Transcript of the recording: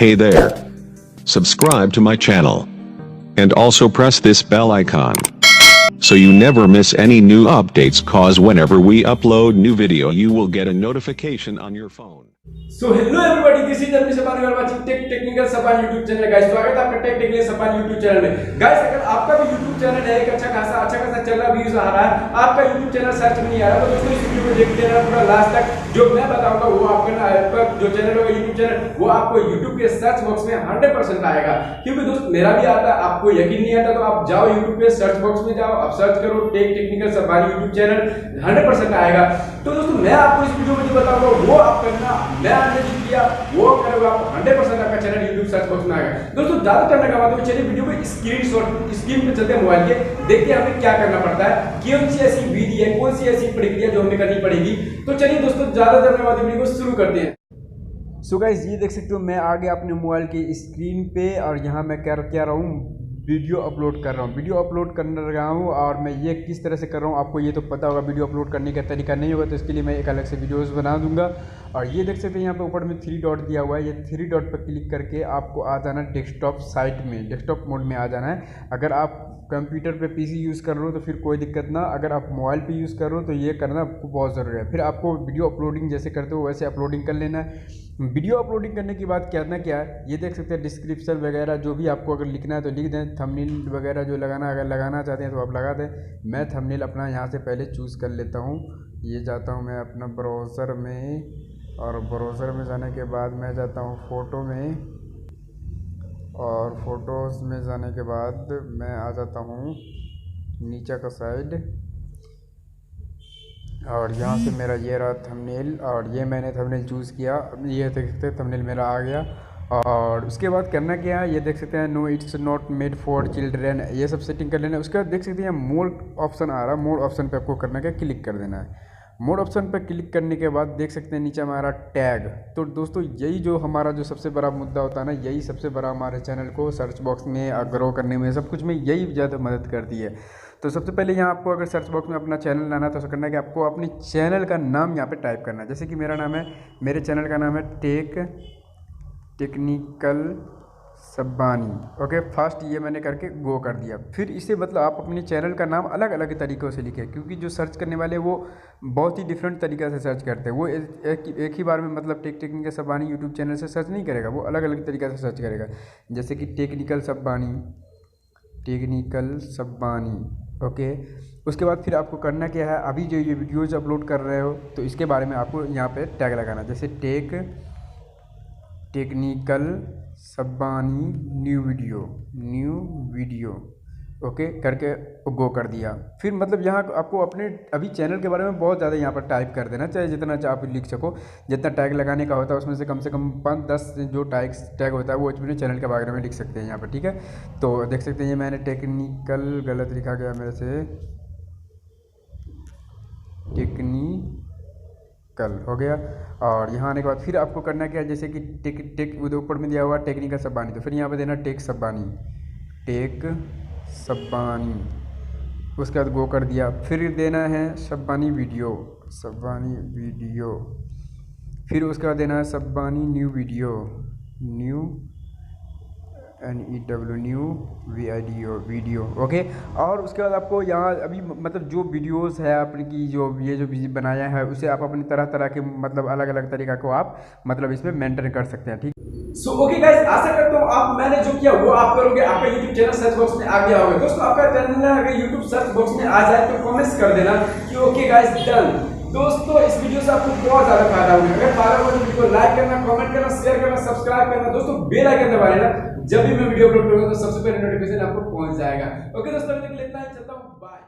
Hey there. Subscribe to my channel. And also press this bell icon. So you never miss any new updates, cause whenever we upload new video you will get a notification on your phone. So hello everybody, this is Sabbani, you are watching Tech Technical Sabbani YouTube channel guys. स्वागत है आपका Tech Technical Sabbani YouTube channel में guys। अगर आपका भी YouTube channel है, एक अच्छा खासा चल रहा व्यूज आ रहा है, आपका YouTube चैनल सर्च में नहीं आ रहा, तो दोस्तों इस वीडियो को देखते रहना पूरा लास्ट तक। जो मैं बताऊंगा वो आपका आपका जो चैनल होगा YouTube चैनल, वो आपको YouTube के सर्च बॉक्स में 100% आएगा। क्योंकि दोस्त मेरा भी आता है, आपको यकीन नहीं आता तो आप जाओ YouTube पे सर्च बॉक्स में जाओ, आप सर्च करो टेक टेक्निकल सब्बानी YouTube चैनल, 100% आएगा। तो दोस्तों मैं आपको इस वीडियो में जो बताऊंगा वो आप करना, मैं किया वो करोगे आप 100% आपका चैनल YouTube सर्च बॉक्स में आएगा। दोस्तों ज्यादा करने का बाद चलिए वीडियो को स्क्रीन पे चलते हैं मोबाइल के, देखते हैं हमें क्या करना पड़ता है, कौन सी ऐसी विधि है, कौन सी ऐसी प्रक्रिया जो हमें करनी पड़ेगी। तो चलिए दोस्तों ज्यादा करने वाली वीडियो को शुरू करते हैं। सो गाइस ये देख सकते हो मैं आ गया अपने मोबाइल की स्क्रीन पे और यहाँ मैं क्या रहा हूँ, वीडियो अपलोड कर रहा हूँ। वीडियो अपलोड कर रहा हूँ और मैं ये किस तरह से कर रहा हूँ आपको ये तो पता होगा, वीडियो अपलोड करने का तरीका नहीं होगा तो इसके लिए मैं एक अलग से वीडियोस बना दूंगा। और ये देख सकते हैं यहाँ पे ऊपर में 3 डॉट दिया हुआ है, ये 3 डॉट पर क्लिक करके आपको आ जाना डेस्कटॉप साइट में, डेस्कटॉप मोड में आ जाना है। अगर आप कंप्यूटर पे पीसी यूज़ कर रहे हो तो फिर कोई दिक्कत ना, अगर आप मोबाइल पे यूज़ कर रहे हो तो ये करना आपको बहुत ज़रूरी है। फिर आपको वीडियो अपलोडिंग जैसे करते हो वैसे अपलोडिंग कर लेना है। वीडियो अपलोडिंग करने के बाद क्या है ये देख सकते हैं डिस्क्रिप्शन वगैरह जो भी आपको अगर लिखना है तो लिख दें, थंबनेल वगैरह जो लगाना अगर लगाना चाहते हैं तो आप लगा दें। मैं थंबनेल अपना यहाँ से पहले चूज़ कर लेता हूँ। ये जाता हूँ मैं अपना ब्राउज़र में और ब्राउज़र में जाने के बाद मैं जाता हूँ फ़ोटो में और फोटोज़ में जाने के बाद मैं आ जाता हूँ नीचे का साइड और यहाँ से मेरा ये रहा थंबनेल और ये मैंने थंबनेल चूज़ किया। ये देख सकते हैं थंबनेल मेरा आ गया। और उसके बाद करना क्या है ये देख सकते हैं, no it's not made for children, ये सब सेटिंग कर लेना है। उसके बाद देख सकते हैं मोड ऑप्शन आ रहा है, मोड ऑप्शन पे आपको करना क्या क्लिक कर देना है। मोड ऑप्शन पर क्लिक करने के बाद देख सकते हैं नीचे हमारा टैग। तो दोस्तों यही जो हमारा जो सबसे बड़ा मुद्दा होता है ना, यही सबसे बड़ा हमारे चैनल को सर्च बॉक्स में ग्रो करने में सब कुछ में यही ज़्यादा मदद करती है। तो सबसे पहले यहाँ आपको अगर सर्च बॉक्स में अपना चैनल लाना है तो करना है कि आपको अपने चैनल का नाम यहाँ पे टाइप करना है। जैसे कि मेरा नाम है, मेरे चैनल का नाम है टेक्निकल सब्बानी। ओके फर्स्ट ये मैंने करके गो कर दिया। फिर इसे मतलब आप अपने चैनल का नाम अलग अलग तरीक़ों से लिखें, क्योंकि जो सर्च करने वाले वो बहुत ही डिफरेंट तरीक़े से सर्च करते हैं। वो एक ही बार में मतलब टेक्निकल सब्बानी यूट्यूब चैनल से सर्च नहीं करेगा, वो अलग अलग तरीक़े से सर्च करेगा। जैसे कि टेक्निकल सब्बानी। ओके उसके बाद फिर आपको करना क्या है, अभी जो ये वीडियोज़ अपलोड कर रहे हो तो इसके बारे में आपको यहाँ पर टैग लगाना। जैसे टेक्निकल सब्बानी न्यू वीडियो ओके करके गो कर दिया। फिर मतलब यहाँ आपको अपने अभी चैनल के बारे में बहुत ज़्यादा यहाँ पर टाइप कर देना, चाहे जितना आप लिख सको, जितना टैग लगाने का होता है उसमें से कम 5-10 जो टैग होता है वो अपने चैनल के बारे में लिख सकते हैं यहाँ पर। ठीक है तो देख सकते हैं ये मैंने टेक्निकल गलत लिखा गया मेरे से, टेक्निकल हो गया। और यहाँ आने के बाद फिर आपको करना क्या है, जैसे कि टेक ऊपर में दिया हुआ टेक्निकल सब्बानी, तो फिर यहाँ पे देना टेक सब्बानी। उसके बाद गो कर दिया। फिर देना है सब्बानी वीडियो। फिर उसके बाद देना है सब्बानी न्यू वीडियो ओके। और उसके बाद आपको यहाँ अभी मतलब जो वीडियोस है आपने की जो बनाया है उसे आप अपनी तरह के मतलब अलग अलग तरीका को आप मतलब इसमें मेंटेन कर सकते हैं। ठीक सो ओके गाइस, आशा करता हूँ आप मैंने जो किया वो आप करोगे, आपका YouTube चैनल सर्च बॉक्स में आ गया होगा। दोस्तों आपका चैनल अगर YouTube सर्च बॉक्स में आ जाए तो कमेंट्स कर देना कि ओके गाइस डन। दोस्तों इस वीडियो से आपको बहुत ज़्यादा फायदा होगा। अगर फायदा हो तो वीडियो को लाइक करना, कमेंट करना, शेयर करना, सब्सक्राइब करना। दोस्तों बेल आइकन दबा लेना, जब भी मैं वीडियो अपलोड करूँगा तो सबसे पहले नोटिफिकेशन आपको पहुंच जाएगा। ओके दोस्तों अभी तक इतना ही, चलता हूँ, बाय।